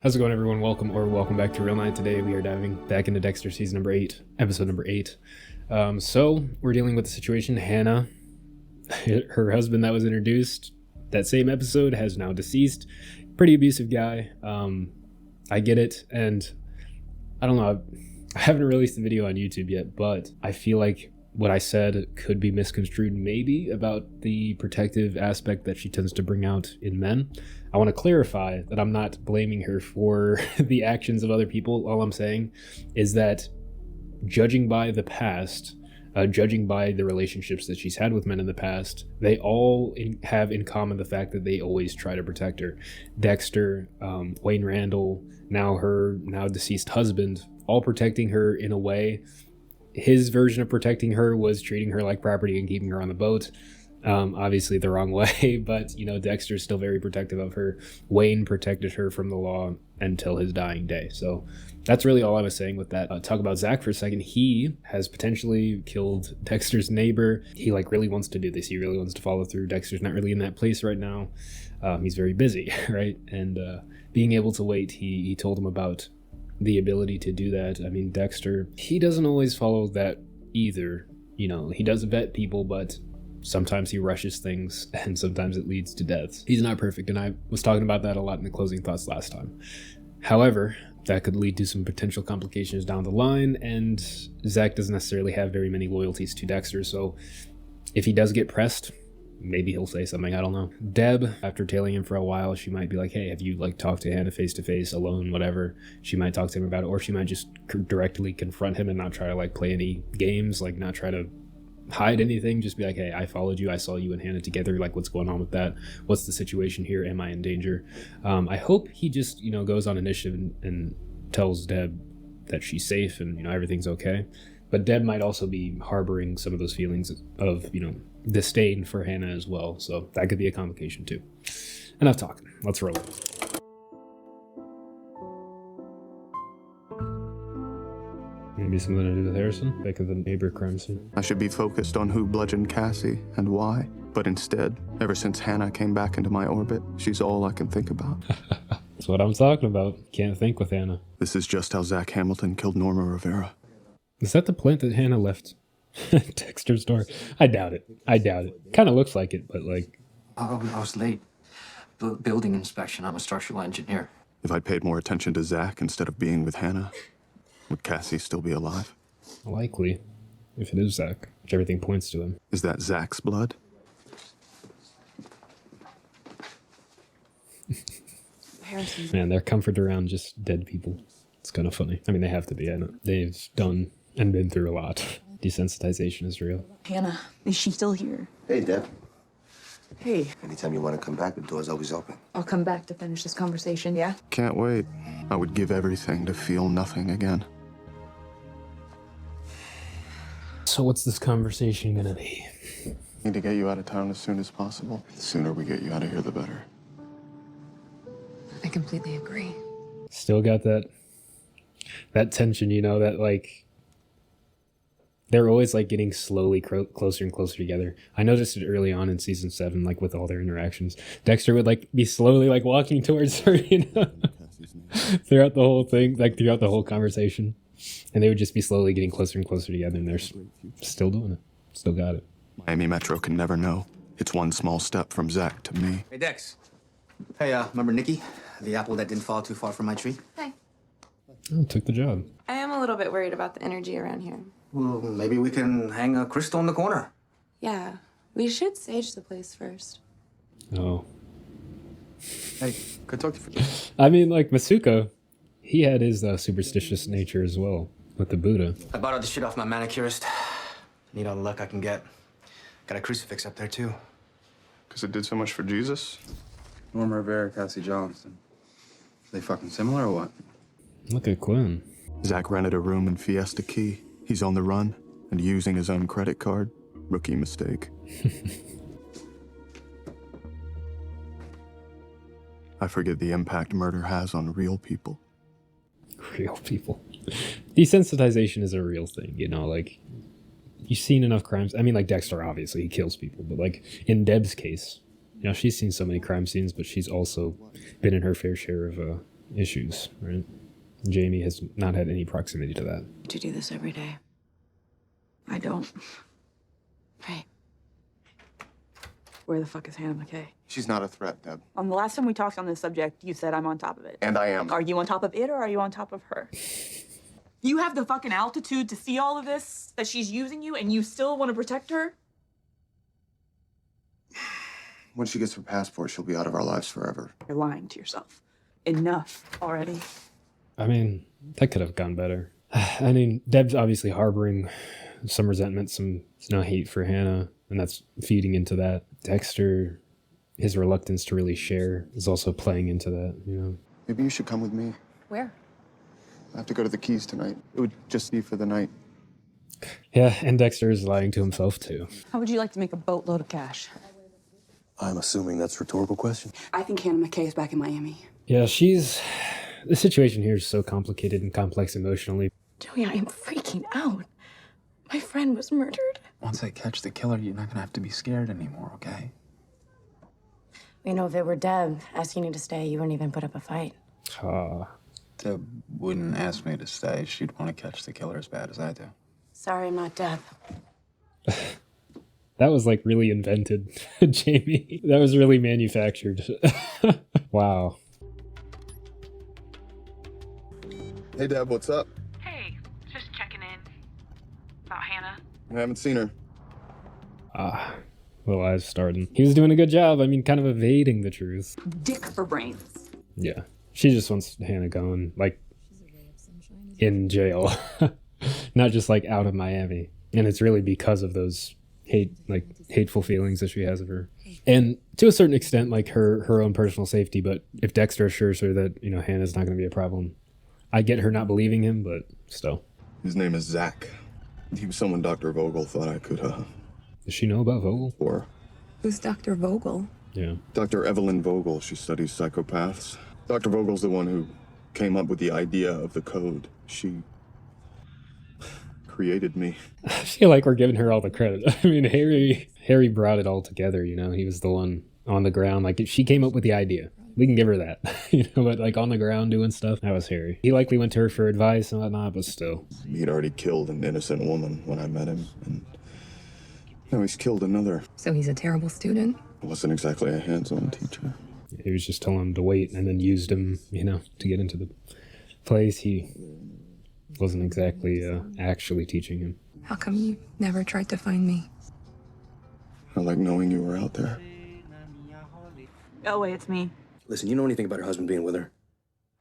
How's it going, everyone? Welcome back to Real Night. Today we are diving back into Dexter season number 8, episode number 8. So we're dealing with the situation. Hannah, her husband that was introduced that same episode, has now deceased. Pretty abusive guy. I get it, and I don't know. I haven't released the video on YouTube yet, but I feel like what I said could be misconstrued maybe about the protective aspect that she tends to bring out in men. I want to clarify that I'm not blaming her for the actions of other people. All I'm saying is that judging by the past, judging by the relationships that she's had with men in the past, they all have in common the fact that they always try to protect her. Dexter, Wayne Randall, now her now deceased husband, all protecting her in a way. His version of protecting her was treating her like property and keeping her on the boat. Obviously the wrong way, but Dexter's still very protective of her. Wayne protected her from the law until his dying day. So that's really all I was saying with that. Talk about Zach for a second. He has potentially killed Dexter's neighbor. He really wants to do this. He really wants to follow through. Dexter's not really in that place right now. He's very busy, right? And being able to wait, he told him about the ability to do that. I mean, Dexter, he doesn't always follow that either. He does vet people, but sometimes he rushes things and sometimes it leads to deaths. He's not perfect, and I was talking about that a lot in the closing thoughts last time. However, that could lead to some potential complications down the line, and Zach doesn't necessarily have very many loyalties to Dexter, so if he does get pressed, maybe he'll say something, I don't know. Deb, after tailing him for a while, she might be like, hey, have you talked to Hannah face to face, alone, whatever. She might talk to him about it, or she might just directly confront him and not try to play any games, not try to hide anything. Just be like, hey, I followed you, I saw you and Hannah together, what's going on with that, what's the situation here, am I in danger? I hope he just goes on initiative and tells Deb that she's safe and everything's okay. But Deb might also be harboring some of those feelings of disdain for Hannah as well, so that could be a complication too. Enough talking, let's roll it. Maybe something to do with Harrison, back of the neighbor crime scene. I should be focused on who bludgeoned Cassie and why, but instead, ever since Hannah came back into my orbit, she's all I can think about. That's what I'm talking about. Can't think with Hannah. This is just how Zach Hamilton killed Norma Rivera. Is that the plant that Hannah left Dexter's door? I doubt it. Kind of looks like it, but I was late. Building inspection. I'm a structural engineer. If I'd paid more attention to Zach instead of being with Hannah, would Cassie still be alive? Likely, if it is Zach, which everything points to him. Is that Zach's blood? Man, they're comfort around just dead people. It's kind of funny. I mean, they have to be. I know they've done and been through a lot. Desensitization is real. Hannah, is she still here? Hey, Deb. Hey. Anytime you want to come back, the door's always open. I'll come back to finish this conversation, yeah? Can't wait. I would give everything to feel nothing again. So what's this conversation gonna be? Need to get you out of town as soon as possible. The sooner we get you out of here, the better. I completely agree. Still got that tension, that they're always getting slowly closer and closer together. I noticed it early on in season 7, with all their interactions. Dexter would be slowly walking towards her, throughout the whole thing, throughout the whole conversation. And they would just be slowly getting closer and closer together, and they're still doing it. Still got it. Miami Metro can never know. It's one small step from Zach to me. Hey, Dex. Hey, remember Nikki? The apple that didn't fall too far from my tree? Hi. Oh, took the job. I am a little bit worried about the energy around here. Well, maybe we can hang a crystal in the corner. Yeah, we should sage the place first. Oh. Hey, could talk to you for... I mean, Masuko, he had his superstitious nature as well, with the Buddha. I bought all the shit off my manicurist. Need all the luck I can get. Got a crucifix up there, too. Because it did so much for Jesus? Norma Rivera, Cassie Johnson. They fucking similar or what? Look at Quinn. Zach rented a room in Fiesta Key. He's on the run and using his own credit card. Rookie mistake. I forget the impact murder has on real people. Real people. Desensitization is a real thing, you've seen enough crimes. I mean, Dexter, obviously, he kills people, but in Deb's case, she's seen so many crime scenes, but she's also been in her fair share of issues, right? Jamie has not had any proximity to that. Do you do this every day? I don't. Right. Where the fuck is Hannah McKay? She's not a threat, Deb. The last time we talked on this subject, you said I'm on top of it. And I am. Are you on top of it or are you on top of her? You have the fucking altitude to see all of this, that she's using you, and you still want to protect her? When she gets her passport, she'll be out of our lives forever. You're lying to yourself. Enough already. I mean, that could have gone better. I mean, Deb's obviously harboring some resentment, some hate for Hannah, and that's feeding into that. Dexter, his reluctance to really share is also playing into that, you know? Maybe you should come with me. Where? I have to go to the Keys tonight. It would just be for the night. Yeah, and Dexter is lying to himself, too. How would you like to make a boatload of cash? I'm assuming that's a rhetorical question. I think Hannah McKay is back in Miami. Yeah, the situation here is so complicated and complex emotionally. Joey, I am freaking out. My friend was murdered. Once I catch the killer, you're not gonna have to be scared anymore, okay? You know, if it were Deb asking you to stay, you wouldn't even put up a fight. Deb wouldn't ask me to stay. She'd want to catch the killer as bad as I do. Sorry, I'm not Deb. That was like really invented, Jamie. That was really manufactured. Wow. Hey, Deb, what's up? Hey, just checking in. About Hannah. I haven't seen her. Little eyes starting. He was doing a good job. I mean, kind of evading the truth. Dick for brains. Yeah. She just wants Hannah gone, like, in jail. Not just, like, out of Miami. And it's really because of those hateful feelings that she has of her. And to a certain extent, like, her own personal safety. But if Dexter assures her that, you know, Hannah's not going to be a problem, I get her not believing him, but still. His name is Zach. He was someone Dr. Vogel thought I could, Does she know about Vogel? or... Who's Dr. Vogel? Yeah. Dr. Evelyn Vogel, she studies psychopaths. Dr. Vogel's the one who came up with the idea of the code. She created me. I feel like we're giving her all the credit. I mean, Harry brought it all together, you know? He was the one on the ground. Like, she came up with the idea. We can give her that, you know, but like on the ground doing stuff, that was Harry. He likely went to her for advice and whatnot, but still. He'd already killed an innocent woman when I met him, and now he's killed another. So he's a terrible student? Wasn't exactly a hands-on teacher. He was just telling him to wait and then used him, you know, to get into the place. He wasn't exactly actually teaching him. How come you never tried to find me? I like knowing you were out there. Oh, wait, it's me. Listen, you know anything about her husband being with her?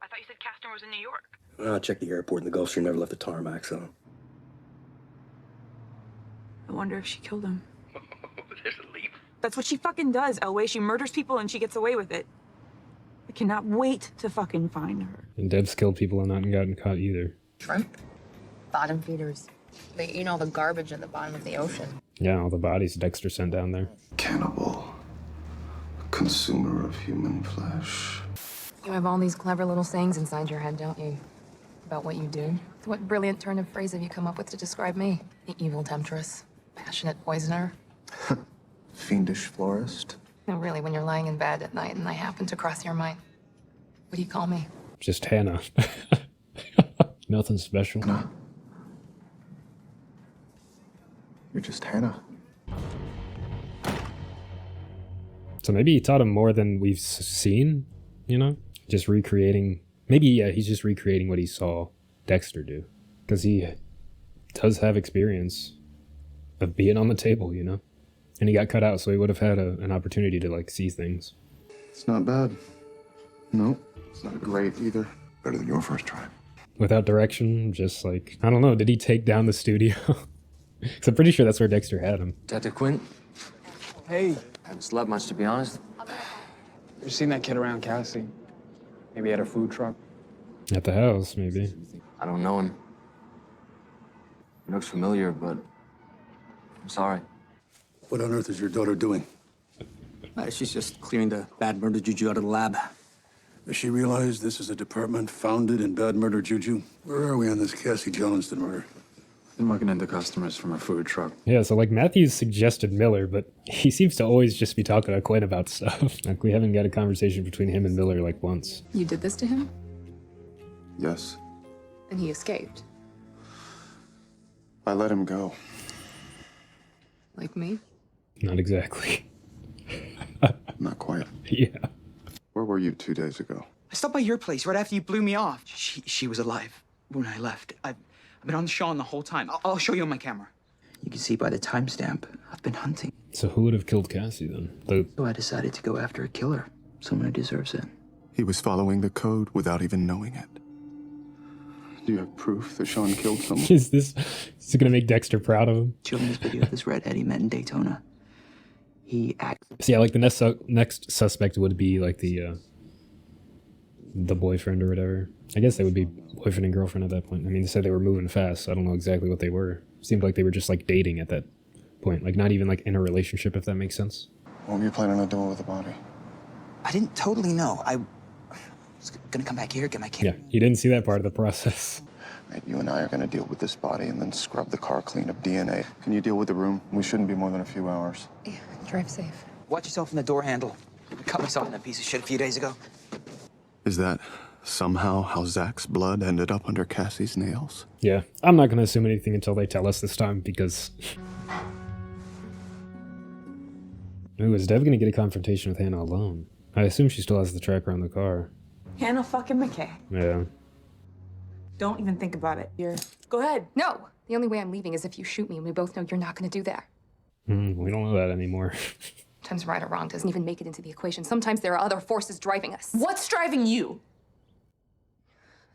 I thought you said Castor was in New York. I checked the airport and the Gulf Stream, never left the tarmac, so. I wonder if she killed him. There's a leap. That's what she fucking does, Elway. She murders people and she gets away with it. I cannot wait to fucking find her. And Deb's killed people and not gotten caught either. Shrimp? Bottom feeders. They eat all the garbage at the bottom of the ocean. Yeah, all the bodies Dexter sent down there. Cannibal. Consumer of human flesh. You have all these clever little sayings inside your head, don't you? About what you do. What brilliant turn of phrase have you come up with to describe me? The evil temptress. Passionate poisoner. Fiendish florist. No, really, when you're lying in bed at night and I happen to cross your mind, what do you call me? Just Hannah. Nothing special. No. You're just Hannah. So maybe he taught him more than we've seen, you know? Just recreating. Maybe, yeah, he's just recreating what he saw Dexter do. Because he does have experience of being on the table, you know? And he got cut out, so he would have had an opportunity to, like, see things. It's not bad. No, it's not great either. Better than your first try. Without direction, just like, I don't know, did he take down the studio? Because I'm pretty sure that's where Dexter had him. Detective Quinn? Hey, Haven't slept much, to be honest. you seen that kid around Cassie? Maybe at a food truck? At the house, maybe. I don't know him. He looks familiar, but I'm sorry. What on earth is your daughter doing? She's just clearing the bad murder juju out of the lab. Does she realize this is a department founded in bad murder juju? Where are we on this Cassie Johnston murder? Been looking into customers from a food truck. Yeah, so like Matthews suggested Miller, but he seems to always just be talking to Quinn about stuff. Like we haven't got a conversation between him and Miller like once. You did this to him? Yes. And he escaped. I let him go. Like me? Not exactly. Not quite. Yeah. Where were you 2 days ago? I stopped by your place right after you blew me off. She was alive when I left. I've been on the Sean the whole time. I'll show you on my camera. You can see by the timestamp, I've been hunting. So who would have killed Cassie then? So I decided to go after a killer. Someone who deserves it. He was following the code without even knowing it. Do you have proof that Sean killed someone? Is this gonna make Dexter proud of him? Showed me this video of this red Eddie met in Daytona. He acted. So yeah, like the next suspect would be like the boyfriend or whatever. I guess they would be boyfriend and girlfriend at that point. I mean, they said they were moving fast, so I don't know exactly what they were. Seemed like they were just like dating at that point, like not even like in a relationship, if that makes sense. What were you planning on doing with the body? I didn't totally know. I was gonna come back here, get my camera. Yeah, you didn't see that part of the process. Right, you and I are gonna deal with this body and then scrub the car clean of DNA. Can you deal with the room? We shouldn't be more than a few hours. Yeah, drive safe. Watch yourself in the door handle. I cut myself in that piece of shit a few days ago. Is that somehow how Zach's blood ended up under Cassie's nails? Yeah, I'm not gonna assume anything until they tell us this time because. Ooh, is Dev gonna get a confrontation with Hannah alone? I assume she still has the tracker on the car. Hannah fucking McKay. Yeah. Don't even think about it. Go ahead. No! The only way I'm leaving is if you shoot me, and we both know you're not gonna do that. We don't know that anymore. Sometimes right or wrong doesn't even make it into the equation. Sometimes there are other forces driving us. What's driving you?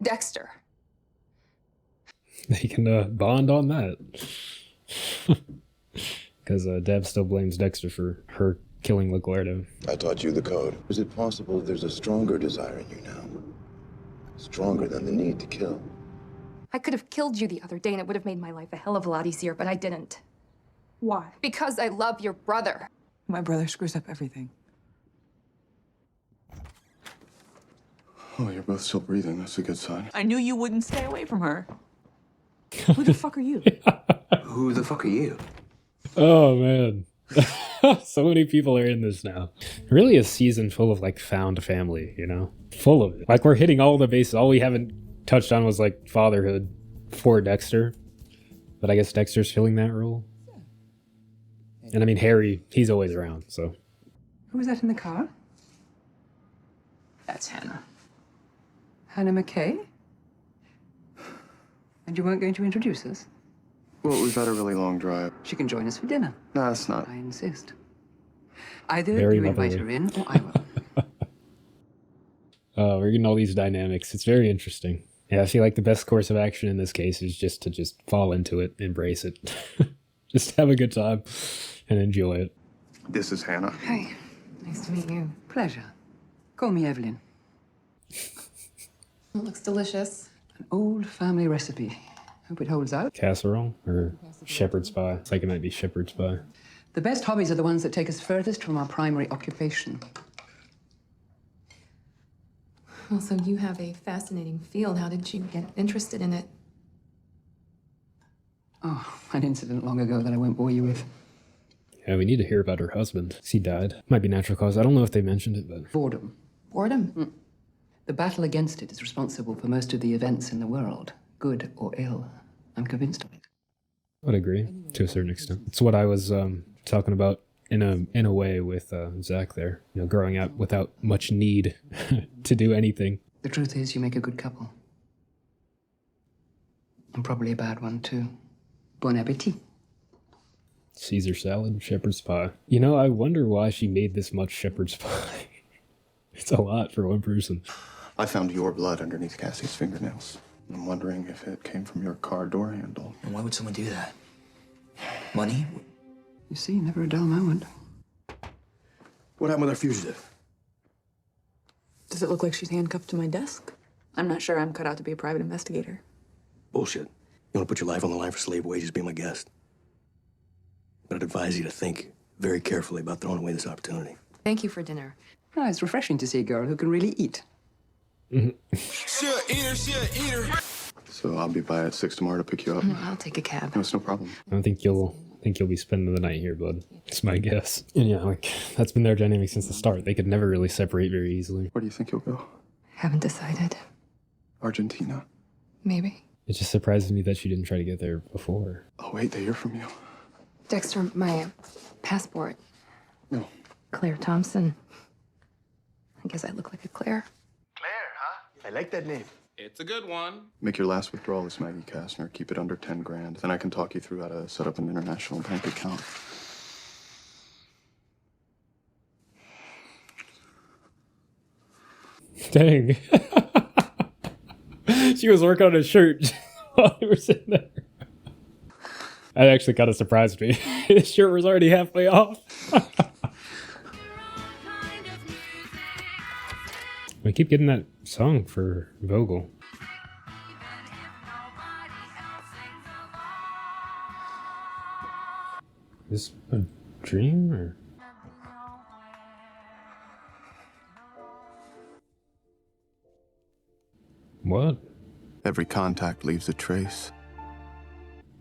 Dexter. They can bond on that. Because Deb still blames Dexter for her killing LaGuardia. I taught you the code. Is it possible there's a stronger desire in you now? Stronger than the need to kill? I could have killed you the other day and it would have made my life a hell of a lot easier, but I didn't. Why? Because I love your brother. My brother screws up everything. Oh, you're both still breathing. That's a good sign. I knew you wouldn't stay away from her. Who the fuck are you? Who the fuck are you? Oh, man. So many people are in this now. Really a season full of, like, found family, you know? Full of it. Like, we're hitting all the bases. All we haven't touched on was, like, fatherhood for Dexter. But I guess Dexter's filling that role. And I mean, Harry, he's always around, so. Who was that in the car? That's Hannah. Hannah McKay? And you weren't going to introduce us? Well, we've had a really long drive. She can join us for dinner. No, that's not. I insist. Either Very you invite lovely. her in, or I will. We're getting all these dynamics. It's very interesting. Yeah, I feel like the best course of action in this case is just to fall into it, embrace it. Just have a good time and enjoy it. This is Hannah. Hi. Nice to meet you. Pleasure. Call me Evelyn. It looks delicious. An old family recipe. Hope it holds out. Casserole or shepherd's pie? It's like it might be shepherd's pie. The best hobbies are the ones that take us furthest from our primary occupation. Well, so you have a fascinating field. How did you get interested in it? Oh, an incident long ago that I won't bore you with. Yeah, we need to hear about her husband. He died. Might be natural cause. I don't know if they mentioned it, but... Boredom. Boredom? The battle against it is responsible for most of the events in the world, good or ill. I'm convinced of it. I would agree to a certain extent. It's what I was talking about in a way with Zach there. You know, growing up without much need to do anything. The truth is, you make a good couple. And probably a bad one, too. Bon appetit. Caesar salad, shepherd's pie. You know, I wonder why she made this much shepherd's pie. It's a lot for one person. I found your blood underneath Cassie's fingernails. I'm wondering if it came from your car door handle. And why would someone do that? Money? You see, never a dull moment. What happened with our fugitive? Does it look like she's handcuffed to my desk? I'm not sure I'm cut out to be a private investigator. Bullshit. You want to put your life on the line for slave wages, be my guest. But I'd advise you to think very carefully about throwing away this opportunity. Thank you for dinner. Oh, it's refreshing to see a girl who can really eat. So I'll be by at 6 tomorrow to pick you up. I'll take a cab. No, it's no problem. I don't think you'll be spending the night here, bud. It's my guess. And yeah, like, that's been their dynamic since the start. They could never really separate very easily. Where do you think you'll go? Haven't decided. Argentina. Maybe. It just surprises me that she didn't try to get there before. I'll wait to hear from you. Dexter, my passport. No. Claire Thompson. I guess I look like a Claire. I like that name. It's a good one. Make your last withdrawal as Maggie Kastner. Keep it under 10 grand. Then I can talk you through how to set up an international bank account. Dang. She was working on his shirt while we were sitting there. That actually kind of surprised me. His shirt was already halfway off. I keep getting that song for Vogel. Is this a dream or? What? Every contact leaves a trace.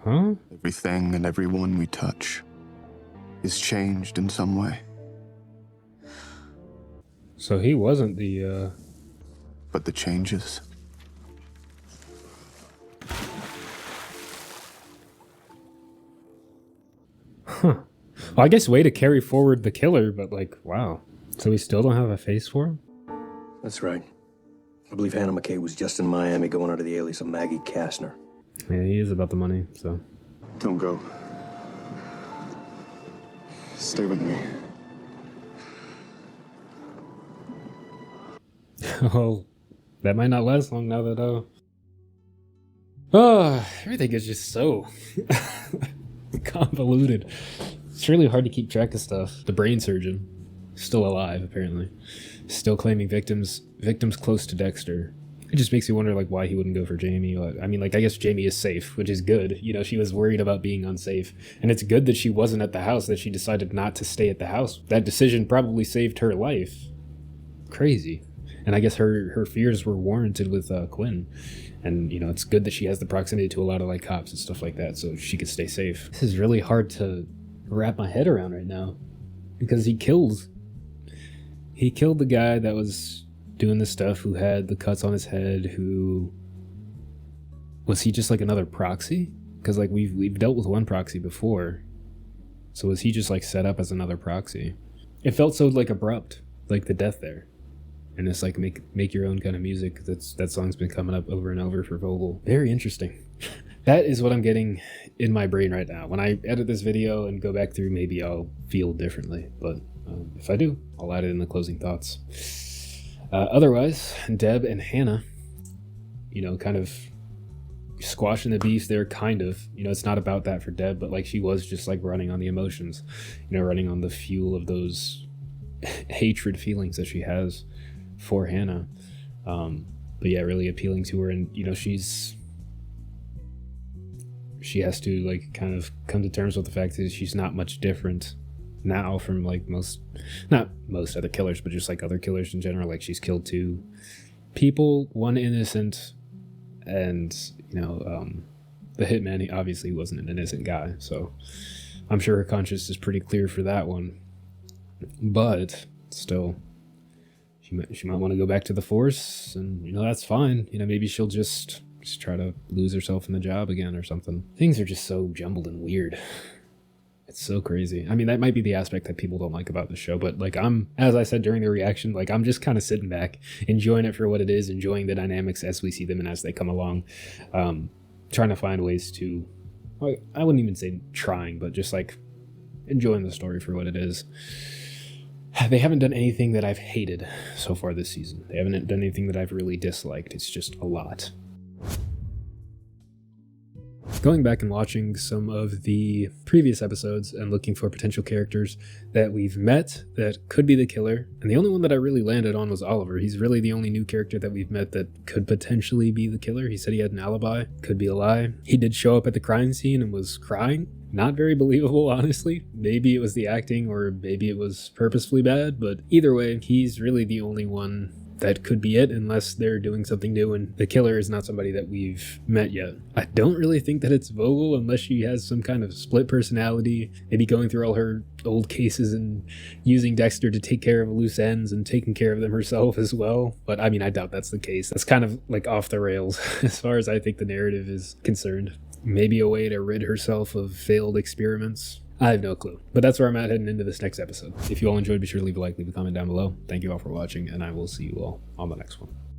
Huh? Everything and everyone we touch is changed in some way. So he wasn't the, But the changes. Huh. Well, I guess way to carry forward the killer, but like, wow. So we still don't have a face for him? That's right. I believe Hannah McKay was just in Miami going under the alias of Maggie Kastner. Yeah, he is about the money, so. Don't go. Stay with me. Oh, that might not last long now that, everything is just so convoluted. It's really hard to keep track of stuff. The brain surgeon, still alive, apparently. Still claiming victims close to Dexter. It just makes you wonder, like, why he wouldn't go for Jamie. I mean, like, I guess Jamie is safe, which is good. You know, she was worried about being unsafe. And it's good that she wasn't at the house, that she decided not to stay at the house. That decision probably saved her life. Crazy. And I guess her fears were warranted with Quinn. And, you know, it's good that she has the proximity to a lot of, like, cops and stuff like that, so she could stay safe. This is really hard to wrap my head around right now. Because he killed the guy that was doing this stuff, who had the cuts on his head, who... Was he just, like, another proxy? Because, like, we've dealt with one proxy before. So was he just, like, set up as another proxy? It felt so, like, abrupt. Like, the death there. And it's like, make your own kind of music. That song's been coming up over and over for Vogel. Very interesting. That is what I'm getting in my brain right now. When I edit this video and go back through, maybe I'll feel differently. But if I do, I'll add it in the closing thoughts. Otherwise, Deb and Hannah, you know, kind of squashing the beef there, kind of. You know, it's not about that for Deb, but like she was just like running on the emotions. You know, running on the fuel of those hatred feelings that she has for Hannah. But yeah, really appealing to her. And, you know, she has to like kind of come to terms with the fact that she's not much different now from like not most other killers, but just like other killers in general. Like she's killed 2 people, 1 innocent, and, you know, the hitman, he obviously wasn't an innocent guy. So I'm sure her conscience is pretty clear for that one. But still, she might want to go back to the force, and, you know, that's fine. You know, maybe she'll just try to lose herself in the job again or something. Things are just so jumbled and weird. It's so crazy. I mean, that might be the aspect that people don't like about the show, but like as I said during the reaction, like I'm just kind of sitting back, enjoying it for what it is, enjoying the dynamics as we see them and as they come along, trying to find ways to, I wouldn't even say trying, but just like enjoying the story for what it is. They haven't done anything that I've hated so far this season. They haven't done anything that I've really disliked. It's just a lot. Going back and watching some of the previous episodes and looking for potential characters that we've met that could be the killer, and the only one that I really landed on was Oliver. He's really the only new character that we've met that could potentially be the killer. He said he had an alibi. Could be a lie. He did show up at the crime scene and was crying. Not very believable, honestly. Maybe it was the acting, or maybe it was purposefully bad, but either way, he's really the only one that could be it, unless they're doing something new and the killer is not somebody that we've met yet. I don't really think that it's Vogel unless she has some kind of split personality, maybe going through all her old cases and using Dexter to take care of loose ends and taking care of them herself as well. But I mean, I doubt that's the case. That's kind of like off the rails as far as I think the narrative is concerned. Maybe a way to rid herself of failed experiments. I have no clue. But that's where I'm at heading into this next episode. If you all enjoyed, be sure to leave a like, leave a comment down below. Thank you all for watching, and I will see you all on the next one.